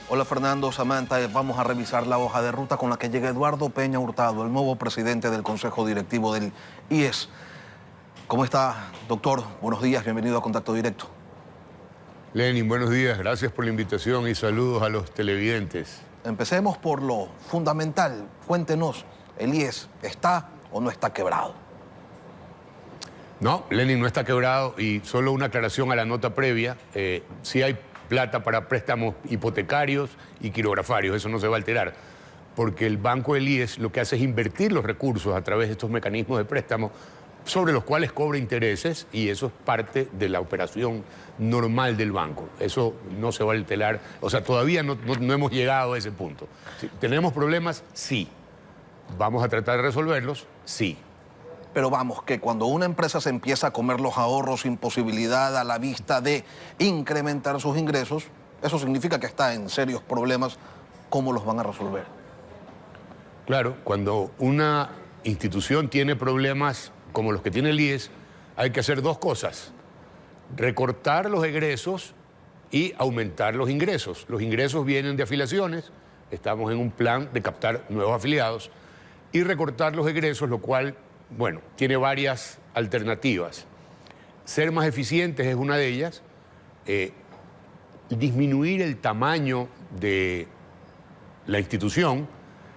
Hola Fernando, Samantha, vamos a revisar la hoja de ruta con la que llega Eduardo Peña Hurtado, el nuevo presidente del Consejo Directivo del IES. ¿Cómo está, doctor? Buenos días, bienvenido a Contacto Directo. Lenin, buenos días, gracias por la invitación y saludos a los televidentes. Empecemos por lo fundamental. Cuéntenos, ¿el IES está o no está quebrado? No, Lenin no está quebrado y solo una aclaración a la nota previa. Sí hay plata para préstamos hipotecarios y quirografarios, eso no se va a alterar, porque el Banco del IES lo que hace es invertir los recursos a través de estos mecanismos de préstamo sobre los cuales cobra intereses y eso es parte de la operación normal del banco. Eso no se va a alterar, o sea, todavía no hemos llegado a ese punto. ¿Tenemos problemas? Sí. ¿Vamos a tratar de resolverlos? Sí. Pero vamos, que cuando una empresa se empieza a comer los ahorros sin posibilidad a la vista de incrementar sus ingresos, eso significa que está en serios problemas. ¿Cómo los van a resolver? Claro, cuando una institución tiene problemas como los que tiene el IES, hay que hacer dos cosas: recortar los egresos y aumentar los ingresos. Los ingresos vienen de afiliaciones, estamos en un plan de captar nuevos afiliados, y recortar los egresos, lo cual, bueno, tiene varias alternativas. Ser más eficientes es una de ellas, disminuir el tamaño de la institución,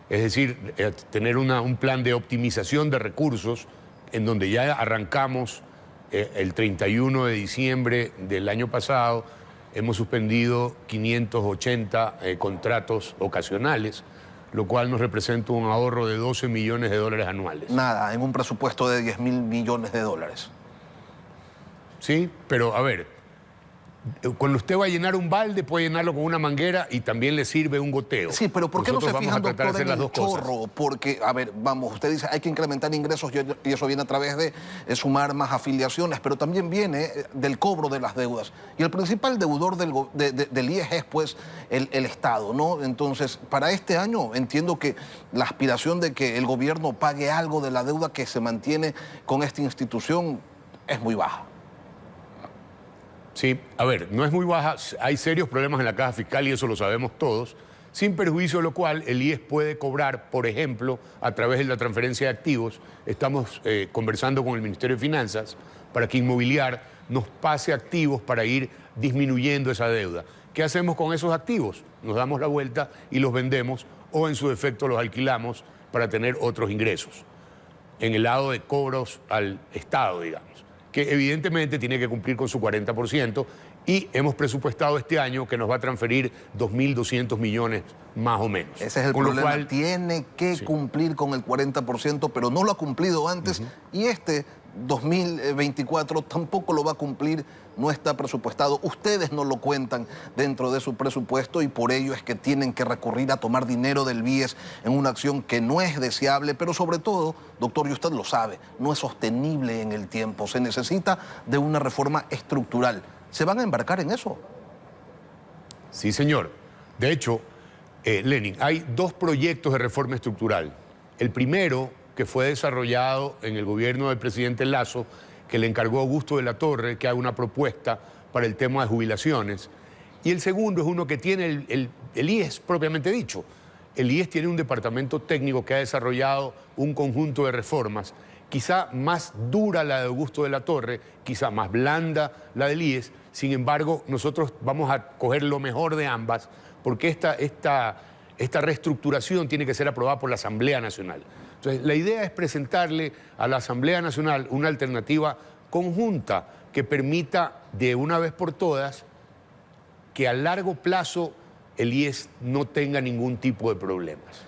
es decir, tener un plan de optimización de recursos en donde ya arrancamos el 31 de diciembre del año pasado, hemos suspendido 580 contratos ocasionales, lo cual nos representa un ahorro de 12 millones de dólares anuales. Nada, en un presupuesto de 10.000 millones de dólares. Sí, pero a ver, cuando usted va a llenar un balde, puede llenarlo con una manguera y también le sirve un goteo. Sí, pero ¿por qué no se fijan, doctor, en el chorro? Cosas. Porque, a ver, vamos, usted dice hay que incrementar ingresos y eso viene a través de sumar más afiliaciones, pero también viene del cobro de las deudas. Y el principal deudor del IES es, pues, el Estado, ¿no? Entonces, para este año entiendo que la aspiración de que el gobierno pague algo de la deuda que se mantiene con esta institución es muy baja. Sí, a ver, no es muy baja, hay serios problemas en la caja fiscal y eso lo sabemos todos, sin perjuicio de lo cual el IES puede cobrar, por ejemplo, a través de la transferencia de activos. Estamos conversando con el Ministerio de Finanzas para que Inmobiliar nos pase activos para ir disminuyendo esa deuda. ¿Qué hacemos con esos activos? Nos damos la vuelta y los vendemos o en su defecto los alquilamos para tener otros ingresos, en el lado de cobros al Estado, digamos, que evidentemente tiene que cumplir con su 40%, y hemos presupuestado este año que nos va a transferir 2.200 millones más o menos. Ese es el problema, tiene que cumplir con el 40%, pero no lo ha cumplido antes, y este 2024 tampoco lo va a cumplir, no está presupuestado. Ustedes no lo cuentan dentro de su presupuesto y por ello es que tienen que recurrir a tomar dinero del BIES en una acción que no es deseable, pero sobre todo, doctor, y usted lo sabe, no es sostenible en el tiempo. Se necesita de una reforma estructural. ¿Se van a embarcar en eso? Sí, señor. De hecho, Lenin, hay dos proyectos de reforma estructural. El primero, que fue desarrollado en el gobierno del presidente Lasso, que le encargó a Augusto de la Torre que haga una propuesta para el tema de jubilaciones. Y el segundo es uno que tiene el IES propiamente dicho. El IES tiene un departamento técnico que ha desarrollado un conjunto de reformas, quizá más dura la de Augusto de la Torre, quizá más blanda la del IES. Sin embargo, nosotros vamos a coger lo mejor de ambas, porque esta reestructuración tiene que ser aprobada por la Asamblea Nacional. Entonces, la idea es presentarle a la Asamblea Nacional una alternativa conjunta que permita de una vez por todas que a largo plazo el IES no tenga ningún tipo de problemas.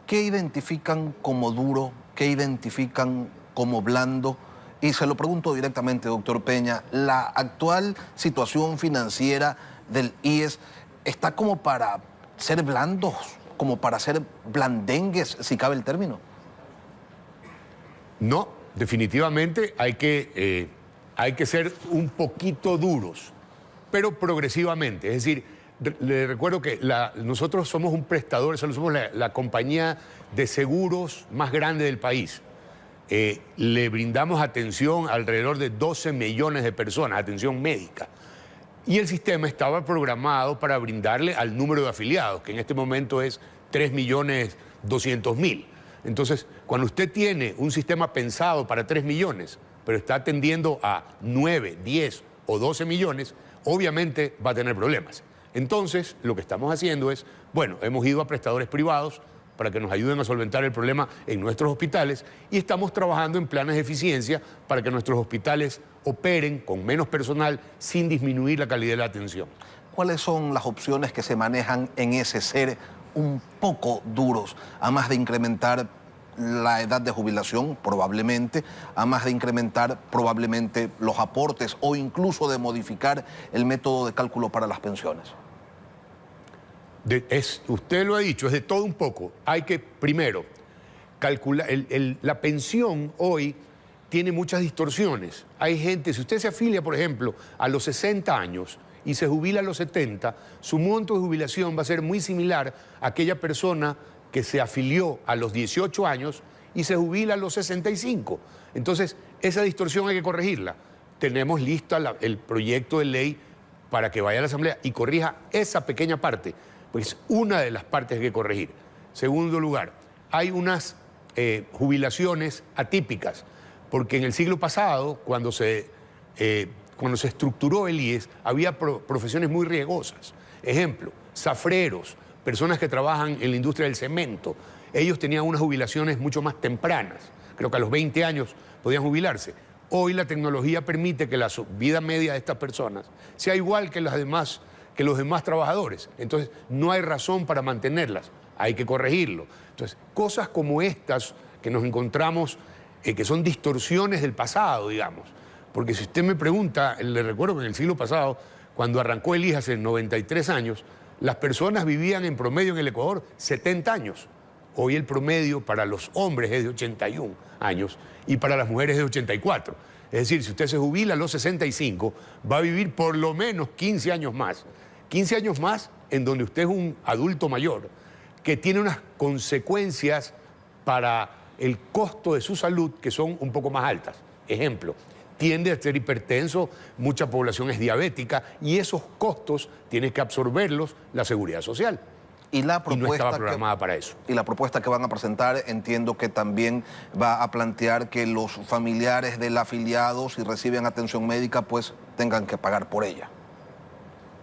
¿Qué identifican como duro? ¿Qué identifican como blando? Y se lo pregunto directamente, doctor Peña, ¿la actual situación financiera del IES está como para ser blandos, como para ser blandengues, si cabe el término? No, definitivamente hay que ser un poquito duros, pero progresivamente. Es decir, le recuerdo que nosotros somos un prestador, somos la compañía de seguros más grande del país. Le brindamos atención a alrededor de 12 millones de personas, atención médica. Y el sistema estaba programado para brindarle al número de afiliados, que en este momento es 3.200.000. Entonces, cuando usted tiene un sistema pensado para 3 millones, pero está atendiendo a 9, 10 o 12 millones, obviamente va a tener problemas. Entonces, lo que estamos haciendo es, bueno, hemos ido a prestadores privados para que nos ayuden a solventar el problema en nuestros hospitales y estamos trabajando en planes de eficiencia para que nuestros hospitales operen con menos personal sin disminuir la calidad de la atención. ¿Cuáles son las opciones que se manejan en ese ser un poco duros, a más de incrementar la edad de jubilación, probablemente, a más de incrementar probablemente los aportes o incluso de modificar el método de cálculo para las pensiones? Usted lo ha dicho, es de todo un poco. Hay que, primero, calcular. La pensión hoy tiene muchas distorsiones. Hay gente, si usted se afilia, por ejemplo, a los 60 años y se jubila a los 70, su monto de jubilación va a ser muy similar a aquella persona que se afilió a los 18 años y se jubila a los 65. Entonces, esa distorsión hay que corregirla. Tenemos lista el proyecto de ley para que vaya a la Asamblea y corrija esa pequeña parte, pues es una de las partes que hay que corregir. Segundo lugar, hay unas jubilaciones atípicas, porque en el siglo pasado, cuando se estructuró el IES, había profesiones muy riesgosas. Ejemplo, zafreros, personas que trabajan en la industria del cemento. Ellos tenían unas jubilaciones mucho más tempranas. Creo que a los 20 años podían jubilarse. Hoy la tecnología permite que la vida media de estas personas sea igual que los demás trabajadores. Entonces, no hay razón para mantenerlas. Hay que corregirlo. Entonces, cosas como estas que nos encontramos, que son distorsiones del pasado, digamos. Porque si usted me pregunta, le recuerdo que en el siglo pasado, cuando arrancó el IES hace 93 años, las personas vivían en promedio en el Ecuador 70 años. Hoy el promedio para los hombres es de 81 años y para las mujeres es de 84. Es decir, si usted se jubila a los 65, va a vivir por lo menos 15 años más. 15 años más en donde usted es un adulto mayor que tiene unas consecuencias para el costo de su salud que son un poco más altas. Ejemplo, tiende a ser hipertenso, mucha población es diabética y esos costos tiene que absorberlos la Seguridad Social. Y no estaba programada para eso. Y la propuesta que van a presentar, entiendo que también va a plantear que los familiares del afiliado, si reciben atención médica, pues tengan que pagar por ella.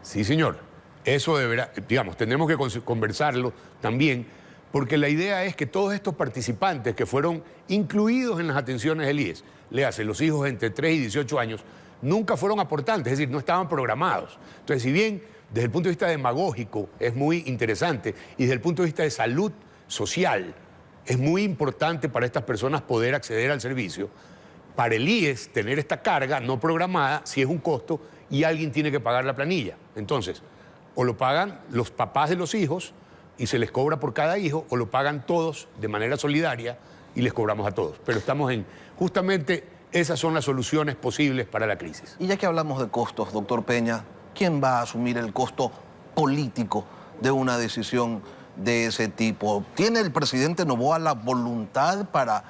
Sí, señor. Eso deberá, digamos, tenemos que conversarlo también, porque la idea es que todos estos participantes que fueron incluidos en las atenciones del IES, le hacen los hijos entre 3 y 18 años, nunca fueron aportantes, es decir, no estaban programados. Entonces, si bien desde el punto de vista demagógico es muy interesante y desde el punto de vista de salud social es muy importante para estas personas poder acceder al servicio, para el IES tener esta carga no programada sí es un costo y alguien tiene que pagar la planilla. Entonces, o lo pagan los papás de los hijos y se les cobra por cada hijo, o lo pagan todos de manera solidaria y les cobramos a todos. Pero estamos en, justamente, esas son las soluciones posibles para la crisis. Y ya que hablamos de costos, doctor Peña, ¿quién va a asumir el costo político de una decisión de ese tipo? ¿Tiene el presidente Noboa la voluntad para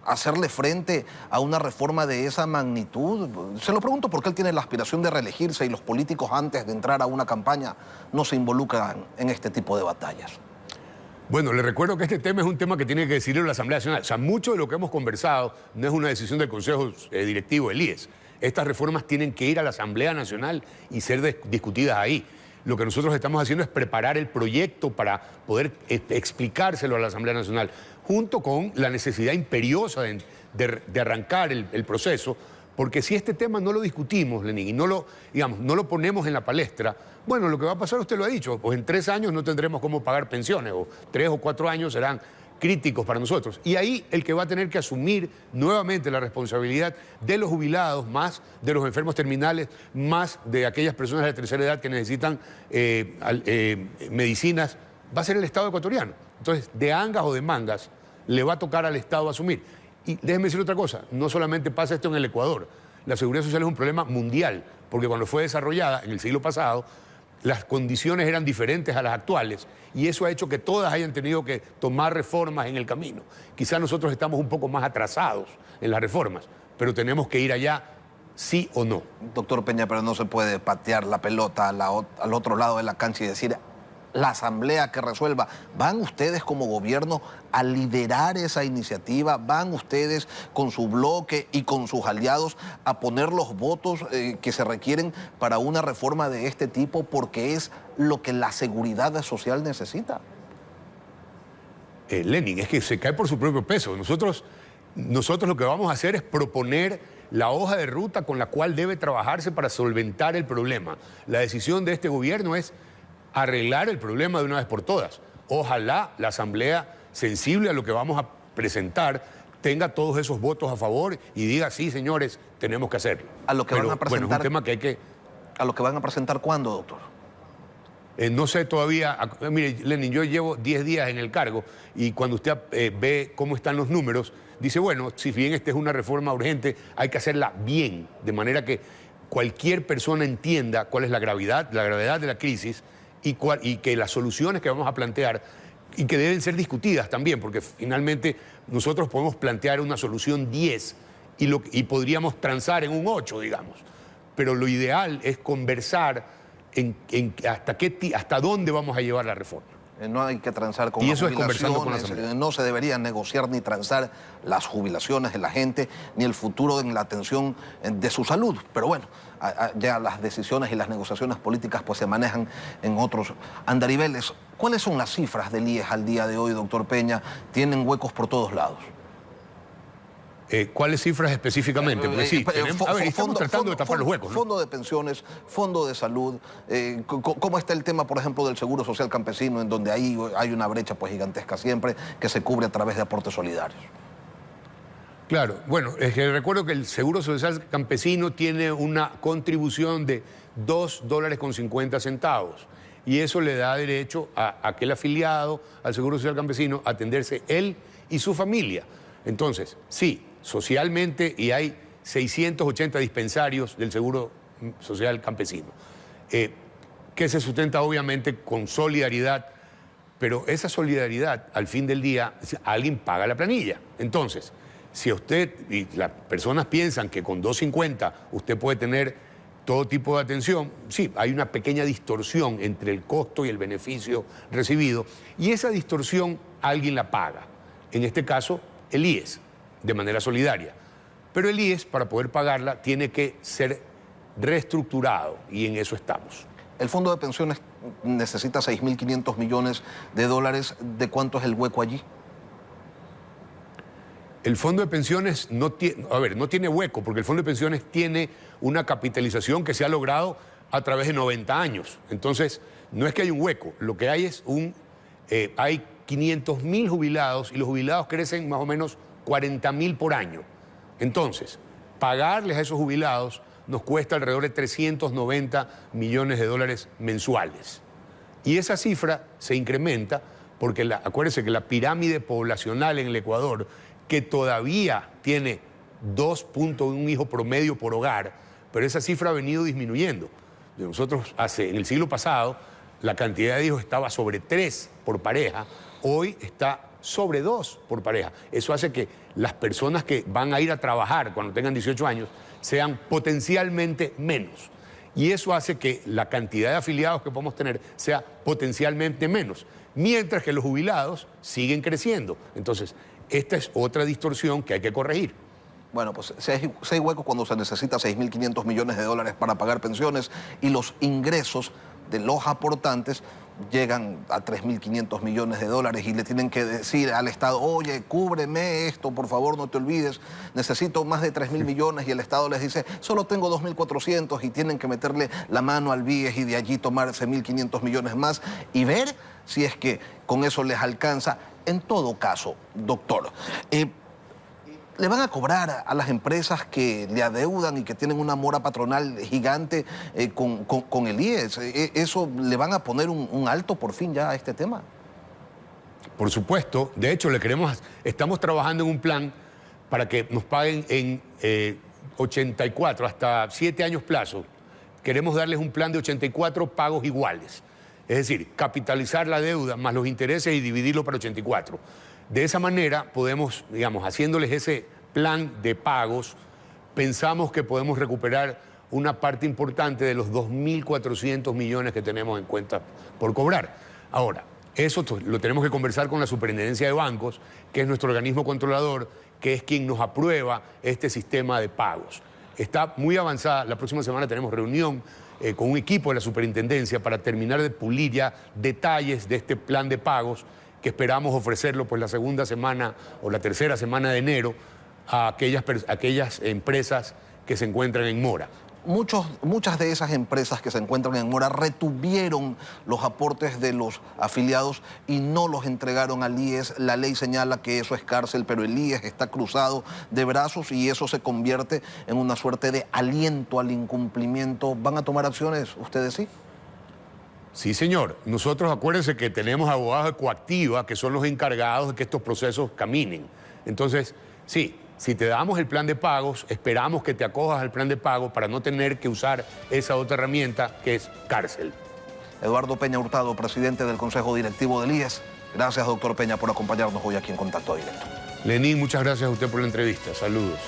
hacerle frente a una reforma de esa magnitud? Se lo pregunto porque él tiene la aspiración de reelegirse y los políticos antes de entrar a una campaña no se involucran en este tipo de batallas. Bueno, le recuerdo que este tema es un tema que tiene que decidirlo la Asamblea Nacional. O sea, mucho de lo que hemos conversado no es una decisión del Consejo Directivo del IES. Estas reformas tienen que ir a la Asamblea Nacional y ser discutidas ahí. Lo que nosotros estamos haciendo es preparar el proyecto para poder explicárselo a la Asamblea Nacional, junto con la necesidad imperiosa de arrancar el proceso, porque si este tema no lo discutimos, Lenín, y no lo ponemos en la palestra, bueno, lo que va a pasar, usted lo ha dicho, pues en 3 años no tendremos cómo pagar pensiones, o 3 o 4 años serán críticos para nosotros. Y ahí el que va a tener que asumir nuevamente la responsabilidad de los jubilados, más de los enfermos terminales, más de aquellas personas de la tercera edad que necesitan medicinas, va a ser el Estado ecuatoriano. Entonces, de angas o de mangas, le va a tocar al Estado asumir. Y déjenme decir otra cosa, no solamente pasa esto en el Ecuador, la seguridad social es un problema mundial, porque cuando fue desarrollada en el siglo pasado, las condiciones eran diferentes a las actuales y eso ha hecho que todas hayan tenido que tomar reformas en el camino. Quizás nosotros estamos un poco más atrasados en las reformas, pero tenemos que ir allá sí o no. Doctor Peña, pero no se puede patear la pelota al otro lado de la cancha y decir la asamblea que resuelva. ¿Van ustedes como gobierno a liderar esa iniciativa? ¿Van ustedes con su bloque y con sus aliados a poner los votos que se requieren para una reforma de este tipo porque es lo que la seguridad social necesita? Lenin, es que se cae por su propio peso. Nosotros lo que vamos a hacer es proponer la hoja de ruta con la cual debe trabajarse para solventar el problema. La decisión de este gobierno es arreglar el problema de una vez por todas. Ojalá la Asamblea, sensible a lo que vamos a presentar, tenga todos esos votos a favor y diga, sí, señores, tenemos que hacerlo. A lo que van a presentar, bueno, es un tema que hay que... ¿A lo que van a presentar cuándo, doctor? No sé todavía, mire, Lenin, yo llevo 10 días en el cargo y cuando usted ve cómo están los números, dice, bueno, si bien esta es una reforma urgente, hay que hacerla bien, de manera que cualquier persona entienda cuál es la gravedad de la crisis y que las soluciones que vamos a plantear y que deben ser discutidas también, porque finalmente nosotros podemos plantear una solución 10 y podríamos transar en un 8, digamos. Pero lo ideal es conversar hasta dónde vamos a llevar la reforma. No hay que transar con y las eso jubilaciones, es conversando con la Asamblea. No se debería negociar ni transar las jubilaciones de la gente, ni el futuro en la atención de su salud. Pero bueno, ya las decisiones y las negociaciones políticas pues se manejan en otros andariveles. ¿Cuáles son las cifras del IES al día de hoy, doctor Peña? Tienen huecos por todos lados. ¿Cuáles cifras específicamente? Porque sí, estamos tratando de tapar los huecos, ¿no? Fondo de pensiones, fondo de salud, ¿cómo está el tema, por ejemplo, del Seguro Social Campesino, en donde ahí hay una brecha pues gigantesca siempre que se cubre a través de aportes solidarios? Claro, bueno, es que recuerdo que el Seguro Social Campesino tiene una contribución de $2.50 y eso le da derecho a aquel afiliado al Seguro Social Campesino a atenderse él y su familia. Entonces, sí, socialmente, y hay 680 dispensarios del Seguro Social Campesino, que se sustenta obviamente con solidaridad, pero esa solidaridad, al fin del día, alguien paga la planilla. Entonces, si usted y las personas piensan que con $2.50 usted puede tener todo tipo de atención, sí, hay una pequeña distorsión entre el costo y el beneficio recibido, y esa distorsión alguien la paga. En este caso, el IES, de manera solidaria. Pero el IES, para poder pagarla, tiene que ser reestructurado y en eso estamos. El Fondo de Pensiones necesita 6.500 millones de dólares. ¿De cuánto es el hueco allí? El Fondo de Pensiones no tiene hueco, porque el Fondo de Pensiones tiene una capitalización que se ha logrado a través de 90 años. Entonces, no es que hay un hueco, lo que hay es hay 500.000 jubilados y los jubilados crecen más o menos 40.000 por año. Entonces, pagarles a esos jubilados nos cuesta alrededor de 390 millones de dólares mensuales. Y esa cifra se incrementa porque acuérdense que la pirámide poblacional en el Ecuador, que todavía tiene 2.1 hijos promedio por hogar, pero esa cifra ha venido disminuyendo. Nosotros en el siglo pasado la cantidad de hijos estaba sobre 3 por pareja, hoy está sobre 2 por pareja. Eso hace que las personas que van a ir a trabajar cuando tengan 18 años sean potencialmente menos. Y eso hace que la cantidad de afiliados que podemos tener sea potencialmente menos, mientras que los jubilados siguen creciendo. Entonces, esta es otra distorsión que hay que corregir. Bueno, pues si hay huecos cuando se necesita 6.500 millones de dólares para pagar pensiones y los ingresos de los aportantes llegan a 3.500 millones de dólares y le tienen que decir al Estado, oye, cúbreme esto, por favor, no te olvides, necesito más de 3.000 millones, y el Estado les dice, solo tengo 2.400, y tienen que meterle la mano al BIES y de allí tomar 1.500 millones más y ver si es que con eso les alcanza. En todo caso, doctor, ¿le van a cobrar a las empresas que le adeudan y que tienen una mora patronal gigante con el IES? ¿Eso le van a poner un alto por fin ya a este tema? Por supuesto. De hecho, estamos trabajando en un plan para que nos paguen en 84, hasta 7 años plazo. Queremos darles un plan de 84 pagos iguales. Es decir, capitalizar la deuda más los intereses y dividirlo para 84. De esa manera podemos, digamos, haciéndoles ese plan de pagos, pensamos que podemos recuperar una parte importante de los 2.400 millones que tenemos en cuentas por cobrar. Ahora, eso lo tenemos que conversar con la Superintendencia de Bancos, que es nuestro organismo controlador, que es quien nos aprueba este sistema de pagos. Está muy avanzada. La próxima semana tenemos reunión con un equipo de la Superintendencia para terminar de pulir ya detalles de este plan de pagos que esperamos ofrecerlo pues la segunda semana o la tercera semana de enero a aquellas empresas que se encuentran en mora. Muchas de esas empresas que se encuentran en mora retuvieron los aportes de los afiliados y no los entregaron al IES. La ley señala que eso es cárcel, pero el IES está cruzado de brazos y eso se convierte en una suerte de aliento al incumplimiento. ¿Van a tomar acciones ustedes sí? Sí, señor. Nosotros, acuérdense que tenemos abogados de Coactiva que son los encargados de que estos procesos caminen. Entonces, sí, si te damos el plan de pagos, esperamos que te acojas al plan de pago para no tener que usar esa otra herramienta que es cárcel. Eduardo Peña Hurtado, presidente del Consejo Directivo del IES. Gracias, doctor Peña, por acompañarnos hoy aquí en Contacto Directo. Lenín, muchas gracias a usted por la entrevista. Saludos.